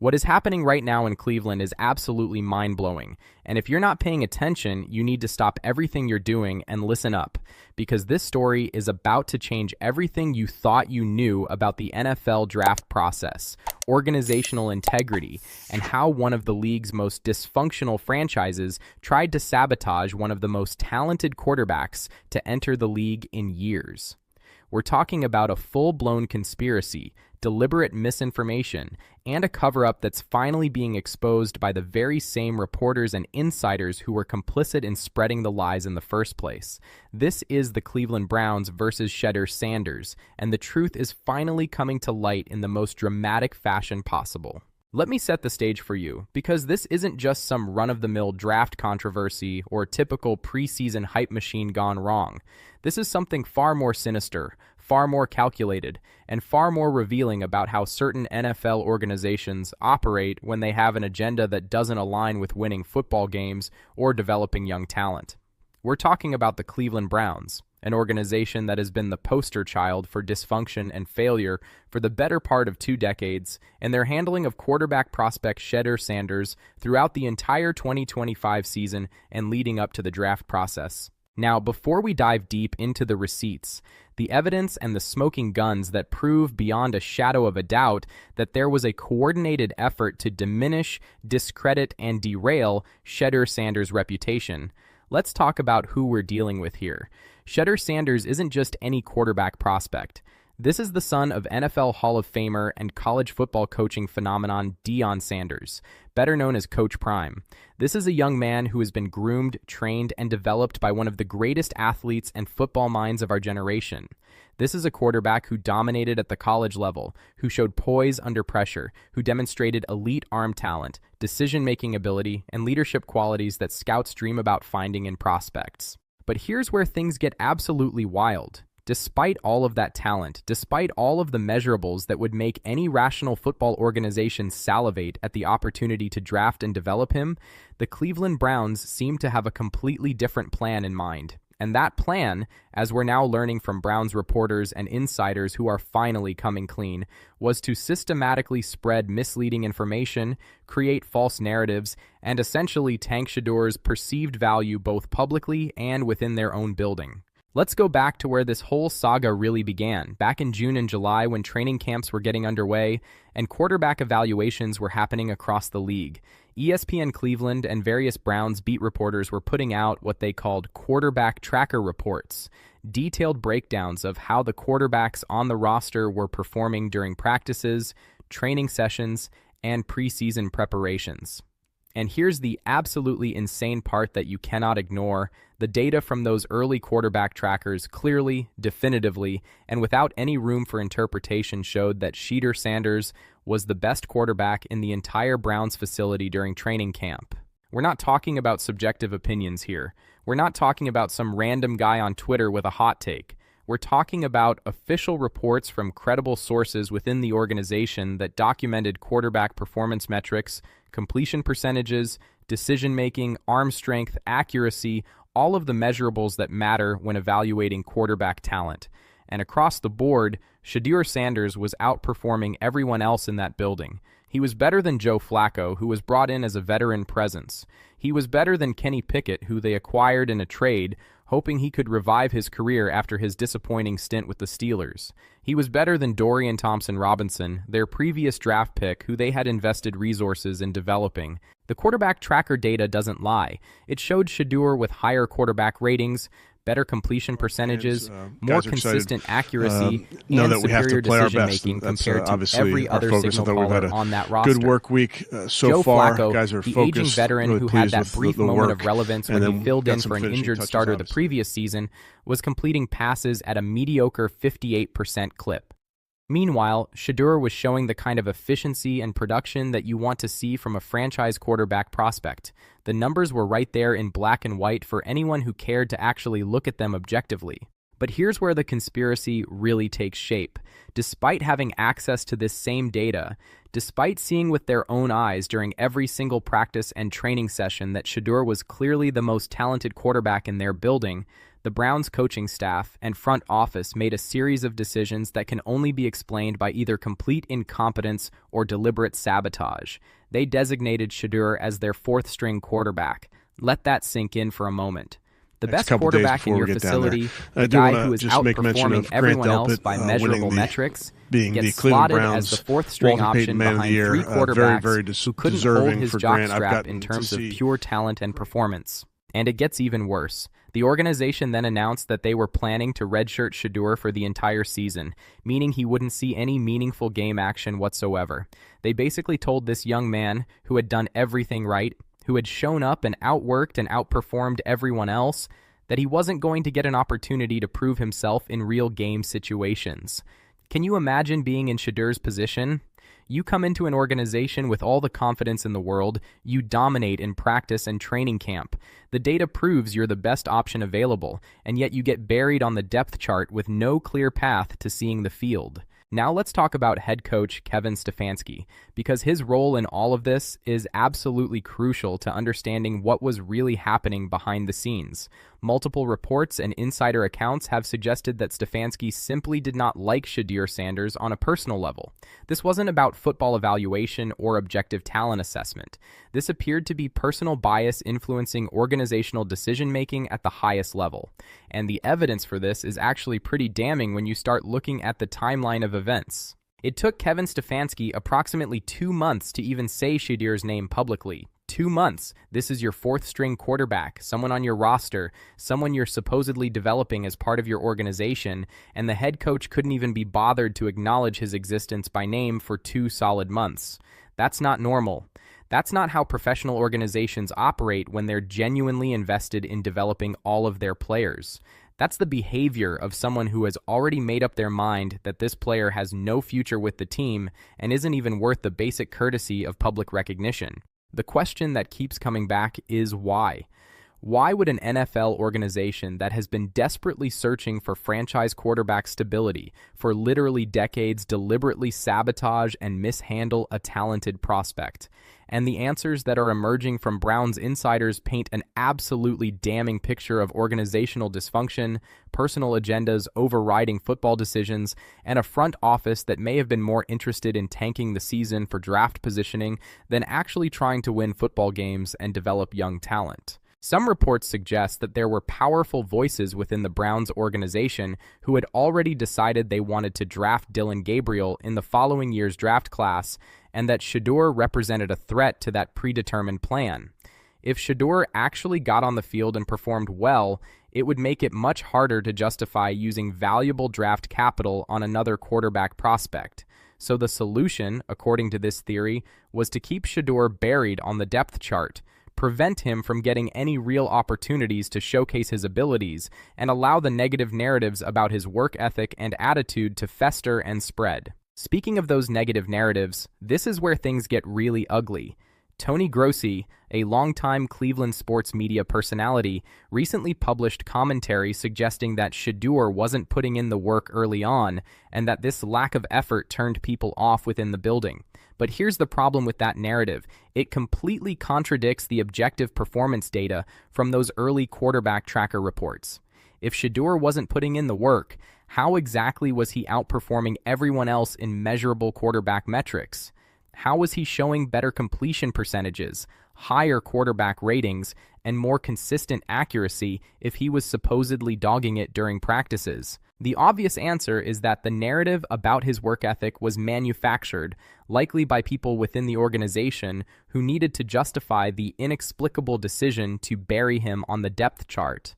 What is happening right now in Cleveland is absolutely mind-blowing, and if you're not paying attention, you need to stop everything you're doing and listen up, because this story is about to change everything you thought you knew about the NFL draft process, organizational integrity, and how one of the league's most dysfunctional franchises tried to sabotage one of the most talented quarterbacks to enter the league in years. We're talking about a full-blown conspiracy, deliberate misinformation, and a cover-up that's finally being exposed by the very same reporters and insiders who were complicit in spreading the lies in the first place. This is the Cleveland Browns versus Shedeur Sanders, and the truth is finally coming to light in the most dramatic fashion possible. Let me set the stage for you, because this isn't just some run-of-the-mill draft controversy or typical preseason hype machine gone wrong. This is something far more sinister, far more calculated, and far more revealing about how certain NFL organizations operate when they have an agenda that doesn't align with winning football games or developing young talent. We're talking about the Cleveland Browns, an organization that has been the poster child for dysfunction and failure for the better part of 2 decades, and their handling of quarterback prospect Shedeur Sanders throughout the entire 2025 season and leading up to the draft process. Now, before we dive deep into the receipts, the evidence and the smoking guns that prove beyond a shadow of a doubt that there was a coordinated effort to diminish, discredit, and derail Shedeur Sanders' reputation, let's talk about who we're dealing with here. Shedeur Sanders isn't just any quarterback prospect. This is the son of NFL Hall of Famer and college football coaching phenomenon Deion Sanders, better known as Coach Prime. This is a young man who has been groomed, trained, and developed by one of the greatest athletes and football minds of our generation. This is a quarterback who dominated at the college level, who showed poise under pressure, who demonstrated elite arm talent, decision-making ability, and leadership qualities that scouts dream about finding in prospects. But here's where things get absolutely wild. Despite all of that talent, despite all of the measurables that would make any rational football organization salivate at the opportunity to draft and develop him, the Cleveland Browns seem to have a completely different plan in mind. And that plan, as we're now learning from Browns reporters and insiders who are finally coming clean, was to systematically spread misleading information, create false narratives, and essentially tank Shedeur's perceived value both publicly and within their own building. Let's go back to where this whole saga really began, back in June and July when training camps were getting underway and quarterback evaluations were happening across the league. ESPN Cleveland and various Browns beat reporters were putting out what they called quarterback tracker reports, detailed breakdowns of how the quarterbacks on the roster were performing during practices, training sessions, and preseason preparations. And here's the absolutely insane part that you cannot ignore. The data from those early quarterback trackers clearly, definitively, and without any room for interpretation showed that Shedeur Sanders was the best quarterback in the entire Browns facility during training camp. We're not talking about subjective opinions here. We're not talking about some random guy on Twitter with a hot take. We're talking about official reports from credible sources within the organization that documented quarterback performance metrics, completion percentages, decision-making, arm strength, accuracy, all of the measurables that matter when evaluating quarterback talent. And across the board, Shedeur Sanders was outperforming everyone else in that building. He was better than Joe Flacco, who was brought in as a veteran presence. He was better than Kenny Pickett, who they acquired in a trade, hoping he could revive his career after his disappointing stint with the Steelers. He was better than Dorian Thompson-Robinson, their previous draft pick, who they had invested resources in developing. The quarterback tracker data doesn't lie. It showed Shedeur with higher quarterback ratings, better completion percentages, more consistent accuracy, and superior decision-making compared to every other signal caller on that roster. Good work week so Joe far. Flacco, Guys are the focused, aging veteran really who had that pleased brief with the moment work. of relevance when he filled in for an injured starter the touches, previous season, was completing passes at a mediocre 58% clip. Meanwhile, Shedeur was showing the kind of efficiency and production that you want to see from a franchise quarterback prospect. The numbers were right there in black and white for anyone who cared to actually look at them objectively. But here's where the conspiracy really takes shape. Despite having access to this same data, despite seeing with their own eyes during every single practice and training session that Shedeur was clearly the most talented quarterback in their building, The Browns coaching staff and front office made a series of decisions that can only be explained by either complete incompetence or deliberate sabotage. They designated Shedeur as their fourth-string quarterback. Let that sink in for a moment. The best quarterback in your facility, the guy who is outperforming everyone else by measurable metrics, gets slotted as the fourth-string option behind three quarterbacks who couldn't hold his jockstrap in terms of pure talent and performance. And it gets even worse. The organization then announced that they were planning to redshirt Shedeur for the entire season, meaning he wouldn't see any meaningful game action whatsoever. They basically told this young man, who had done everything right, who had shown up and outworked and outperformed everyone else, that he wasn't going to get an opportunity to prove himself in real game situations. Can you imagine being in Shedeur's position? You come into an organization with all the confidence in the world, you dominate in practice and training camp. The data proves you're the best option available, and yet you get buried on the depth chart with no clear path to seeing the field. Now let's talk about head coach Kevin Stefanski, because his role in all of this is absolutely crucial to understanding what was really happening behind the scenes. Multiple reports and insider accounts have suggested that Stefanski simply did not like Shedeur Sanders on a personal level. This wasn't about football evaluation or objective talent assessment. This appeared to be personal bias influencing organizational decision-making at the highest level. And the evidence for this is actually pretty damning when you start looking at the timeline of events. It took Kevin Stefanski approximately 2 months to even say Shedeur's name publicly. 2 months. This is your fourth-string quarterback, someone on your roster, someone you're supposedly developing as part of your organization, and the head coach couldn't even be bothered to acknowledge his existence by name for 2 solid months. That's not normal. That's not how professional organizations operate when they're genuinely invested in developing all of their players. That's the behavior of someone who has already made up their mind that this player has no future with the team and isn't even worth the basic courtesy of public recognition. The question that keeps coming back is why? Why would an NFL organization that has been desperately searching for franchise quarterback stability for literally decades deliberately sabotage and mishandle a talented prospect? And the answers that are emerging from Browns insiders paint an absolutely damning picture of organizational dysfunction, personal agendas overriding football decisions, and a front office that may have been more interested in tanking the season for draft positioning than actually trying to win football games and develop young talent. Some reports suggest that there were powerful voices within the Browns organization who had already decided they wanted to draft Dillon Gabriel in the following year's draft class, and that Shedeur represented a threat to that predetermined plan. If Shedeur actually got on the field and performed well, it would make it much harder to justify using valuable draft capital on another quarterback prospect. So the solution, according to this theory, was to keep Shedeur buried on the depth chart, prevent him from getting any real opportunities to showcase his abilities, and allow the negative narratives about his work ethic and attitude to fester and spread. Speaking of those negative narratives, this is where things get really ugly. Tony Grossi, a longtime Cleveland sports media personality, recently published commentary suggesting that Shedeur wasn't putting in the work early on, and that this lack of effort turned people off within the building. But here's the problem with that narrative. It completely contradicts the objective performance data from those early quarterback tracker reports. If Shedeur wasn't putting in the work, how exactly was he outperforming everyone else in measurable quarterback metrics? How was he showing better completion percentages, higher quarterback ratings, and more consistent accuracy if he was supposedly dogging it during practices? The obvious answer is that the narrative about his work ethic was manufactured, likely by people within the organization who needed to justify the inexplicable decision to bury him on the depth chart.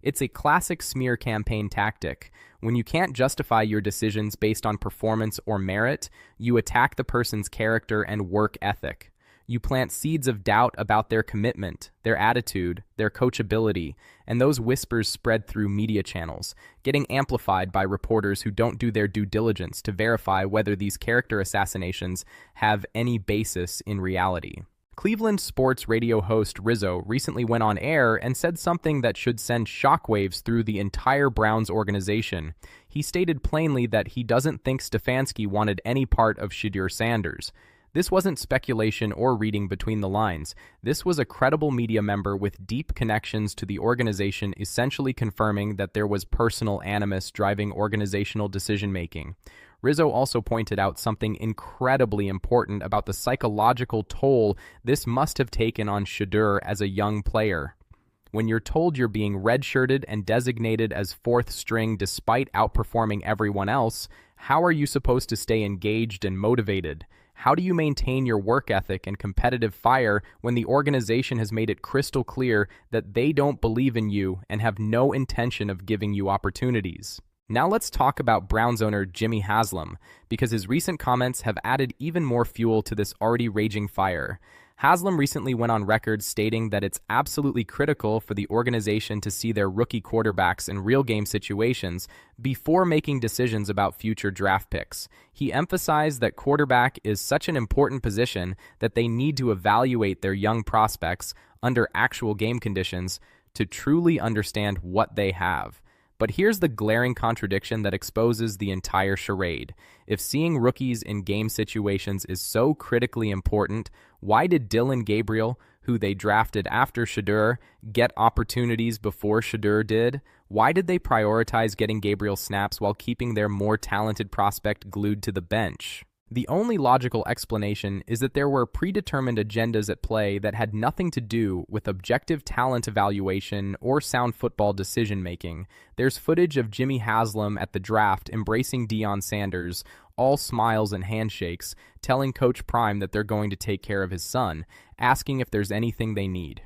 It's a classic smear campaign tactic. When you can't justify your decisions based on performance or merit, you attack the person's character and work ethic. You plant seeds of doubt about their commitment, their attitude, their coachability, and those whispers spread through media channels, getting amplified by reporters who don't do their due diligence to verify whether these character assassinations have any basis in reality. Cleveland sports radio host Rizzo recently went on air and said something that should send shockwaves through the entire Browns organization. He stated plainly that he doesn't think Stefanski wanted any part of Shedeur Sanders. This wasn't speculation or reading between the lines. This was a credible media member with deep connections to the organization, essentially confirming that there was personal animus driving organizational decision-making. Rizzo also pointed out something incredibly important about the psychological toll this must have taken on Shedeur as a young player. When you're told you're being redshirted and designated as fourth string despite outperforming everyone else, how are you supposed to stay engaged and motivated? How do you maintain your work ethic and competitive fire when the organization has made it crystal clear that they don't believe in you and have no intention of giving you opportunities? Now let's talk about Browns owner Jimmy Haslam, because his recent comments have added even more fuel to this already raging fire. Haslam recently went on record stating that it's absolutely critical for the organization to see their rookie quarterbacks in real game situations before making decisions about future draft picks. He emphasized that quarterback is such an important position that they need to evaluate their young prospects under actual game conditions to truly understand what they have. But here's the glaring contradiction that exposes the entire charade. If seeing rookies in game situations is so critically important, why did Dillon Gabriel, who they drafted after Shedeur, get opportunities before Shedeur did? Why did they prioritize getting Gabriel snaps while keeping their more talented prospect glued to the bench? The only logical explanation is that there were predetermined agendas at play that had nothing to do with objective talent evaluation or sound football decision-making. There's footage of Jimmy Haslam at the draft embracing Deion Sanders, all smiles and handshakes, telling Coach Prime that they're going to take care of his son, asking if there's anything they need.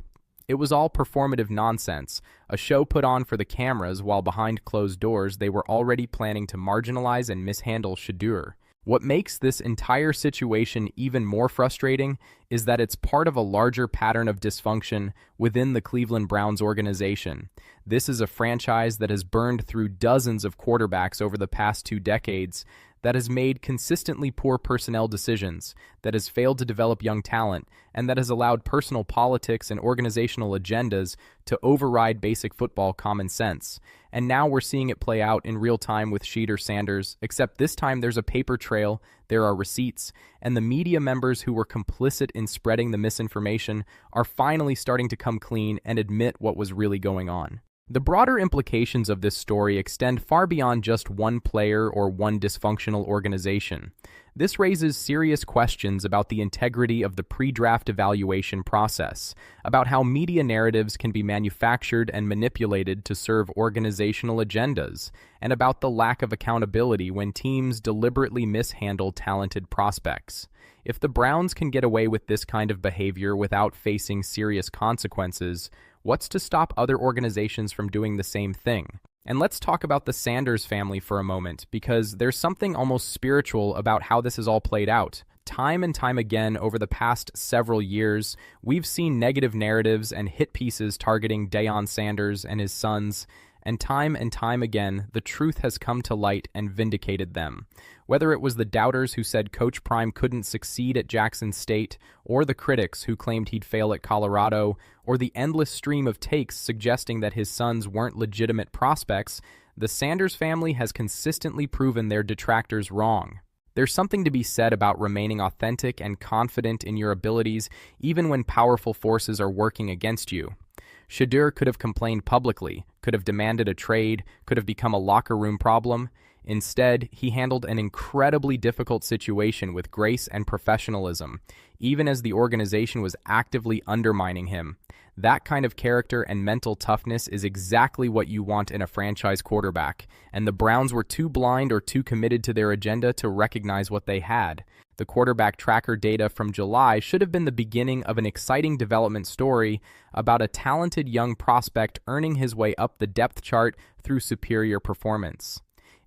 It was all performative nonsense, a show put on for the cameras while behind closed doors they were already planning to marginalize and mishandle Shedeur. What makes this entire situation even more frustrating is that it's part of a larger pattern of dysfunction within the Cleveland Browns organization. This is a franchise that has burned through dozens of quarterbacks over the past 2 decades, that has made consistently poor personnel decisions, that has failed to develop young talent, and that has allowed personal politics and organizational agendas to override basic football common sense. And now we're seeing it play out in real time with Shedeur Sanders, except this time there's a paper trail, there are receipts, and the media members who were complicit in spreading the misinformation are finally starting to come clean and admit what was really going on. The broader implications of this story extend far beyond just one player or one dysfunctional organization. This raises serious questions about the integrity of the pre-draft evaluation process, about how media narratives can be manufactured and manipulated to serve organizational agendas, and about the lack of accountability when teams deliberately mishandle talented prospects. If the Browns can get away with this kind of behavior without facing serious consequences, what's to stop other organizations from doing the same thing? And let's talk about the Sanders family for a moment, because there's something almost spiritual about how this has all played out. Time and time again over the past several years, we've seen negative narratives and hit pieces targeting Deion Sanders and his sons, and time again, the truth has come to light and vindicated them. Whether it was the doubters who said Coach Prime couldn't succeed at Jackson State, or the critics who claimed he'd fail at Colorado, or the endless stream of takes suggesting that his sons weren't legitimate prospects, the Sanders family has consistently proven their detractors wrong. There's something to be said about remaining authentic and confident in your abilities even when powerful forces are working against you. Shedeur could have complained publicly, could have demanded a trade, could have become a locker room problem. Instead, he handled an incredibly difficult situation with grace and professionalism, even as the organization was actively undermining him. That kind of character and mental toughness is exactly what you want in a franchise quarterback, and the Browns were too blind or too committed to their agenda to recognize what they had. The quarterback tracker data from July should have been the beginning of an exciting development story about a talented young prospect earning his way up the depth chart through superior performance.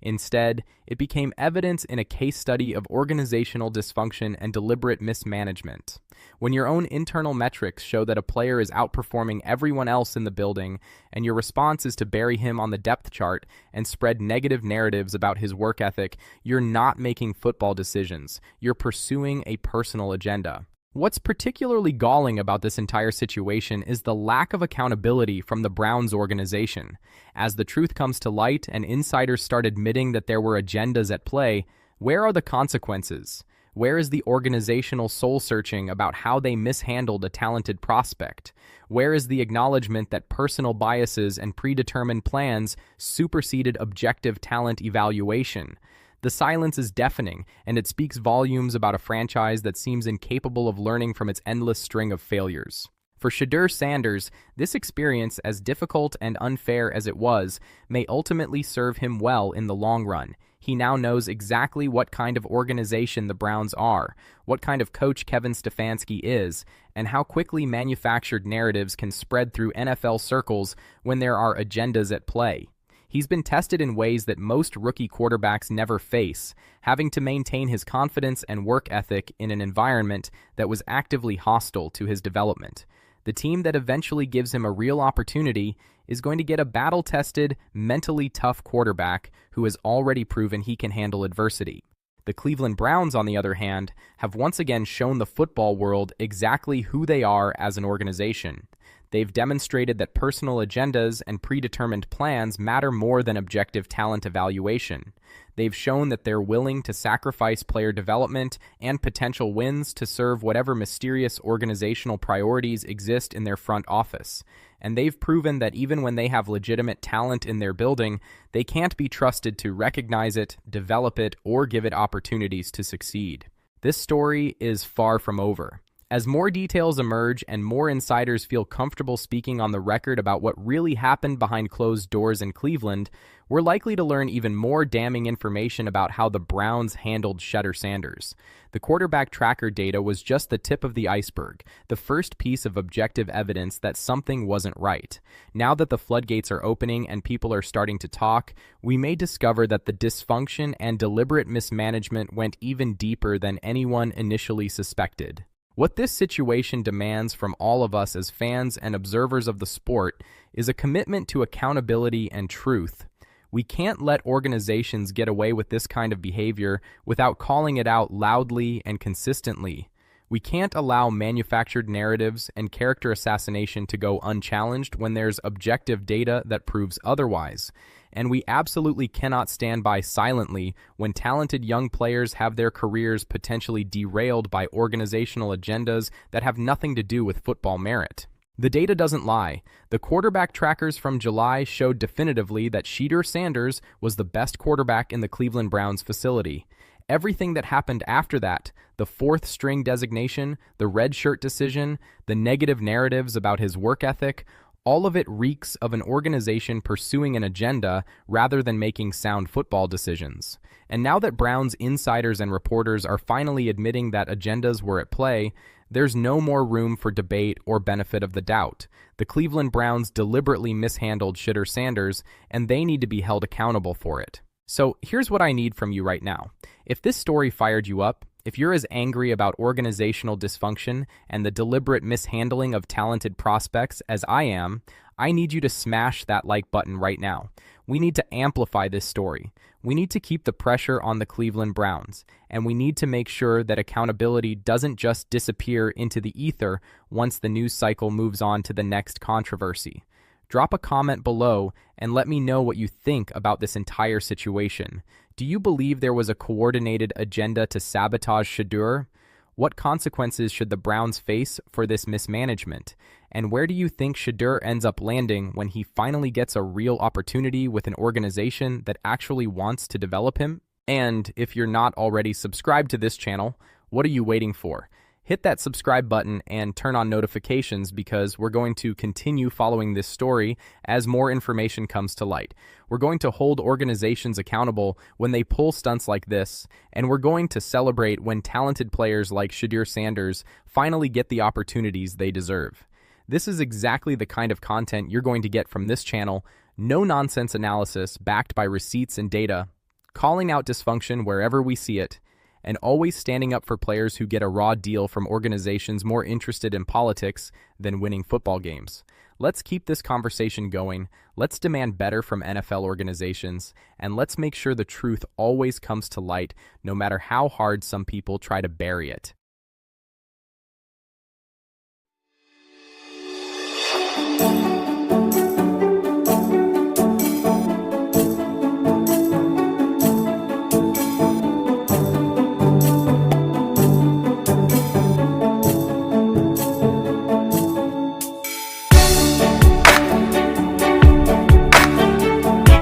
Instead, it became evidence in a case study of organizational dysfunction and deliberate mismanagement. When your own internal metrics show that a player is outperforming everyone else in the building, and your response is to bury him on the depth chart and spread negative narratives about his work ethic, you're not making football decisions. You're pursuing a personal agenda. What's particularly galling about this entire situation is the lack of accountability from the Browns organization. As the truth comes to light and insiders start admitting that there were agendas at play, where are the consequences? Where is the organizational soul-searching about how they mishandled a talented prospect? Where is the acknowledgement that personal biases and predetermined plans superseded objective talent evaluation? The silence is deafening, and it speaks volumes about a franchise that seems incapable of learning from its endless string of failures. For Shedeur Sanders, this experience, as difficult and unfair as it was, may ultimately serve him well in the long run. He now knows exactly what kind of organization the Browns are, what kind of coach Kevin Stefanski is, and how quickly manufactured narratives can spread through NFL circles when there are agendas at play. He's been tested in ways that most rookie quarterbacks never face, having to maintain his confidence and work ethic in an environment that was actively hostile to his development. The team that eventually gives him a real opportunity is going to get a battle-tested, mentally tough quarterback who has already proven he can handle adversity. The Cleveland Browns, on the other hand, have once again shown the football world exactly who they are as an organization. They've demonstrated that personal agendas and predetermined plans matter more than objective talent evaluation. They've shown that they're willing to sacrifice player development and potential wins to serve whatever mysterious organizational priorities exist in their front office. And they've proven that even when they have legitimate talent in their building, they can't be trusted to recognize it, develop it, or give it opportunities to succeed. This story is far from over. As more details emerge and more insiders feel comfortable speaking on the record about what really happened behind closed doors in Cleveland, we're likely to learn even more damning information about how the Browns handled Shedeur Sanders. The quarterback tracker data was just the tip of the iceberg, the first piece of objective evidence that something wasn't right. Now that the floodgates are opening and people are starting to talk, we may discover that the dysfunction and deliberate mismanagement went even deeper than anyone initially suspected. What this situation demands from all of us as fans and observers of the sport is a commitment to accountability and truth. We can't let organizations get away with this kind of behavior without calling it out loudly and consistently. We can't allow manufactured narratives and character assassination to go unchallenged when there's objective data that proves otherwise. And we absolutely cannot stand by silently when talented young players have their careers potentially derailed by organizational agendas that have nothing to do with football merit. The data doesn't lie. The quarterback trackers from July showed definitively that Shedeur Sanders was the best quarterback in the Cleveland Browns facility. Everything that happened after that, the fourth string designation, the red shirt decision, the negative narratives about his work ethic, all of it reeks of an organization pursuing an agenda rather than making sound football decisions. And now that Browns insiders and reporters are finally admitting that agendas were at play, there's no more room for debate or benefit of the doubt. The Cleveland Browns deliberately mishandled Shedeur Sanders, and they need to be held accountable for it. So here's what I need from you right now. If this story fired you up, if you're as angry about organizational dysfunction and the deliberate mishandling of talented prospects as I am, I need you to smash that like button right now. We need to amplify this story. We need to keep the pressure on the Cleveland Browns, and we need to make sure that accountability doesn't just disappear into the ether once the news cycle moves on to the next controversy. Drop a comment below and let me know what you think about this entire situation. Do you believe there was a coordinated agenda to sabotage Shedeur? What consequences should the Browns face for this mismanagement? And where do you think Shedeur ends up landing when he finally gets a real opportunity with an organization that actually wants to develop him? And if you're not already subscribed to this channel, what are you waiting for? Hit that subscribe button and turn on notifications because we're going to continue following this story as more information comes to light. We're going to hold organizations accountable when they pull stunts like this, and we're going to celebrate when talented players like Shedeur Sanders finally get the opportunities they deserve. This is exactly the kind of content you're going to get from this channel, no-nonsense analysis backed by receipts and data, calling out dysfunction wherever we see it, and always standing up for players who get a raw deal from organizations more interested in politics than winning football games. Let's keep this conversation going, let's demand better from NFL organizations, and let's make sure the truth always comes to light, no matter how hard some people try to bury it.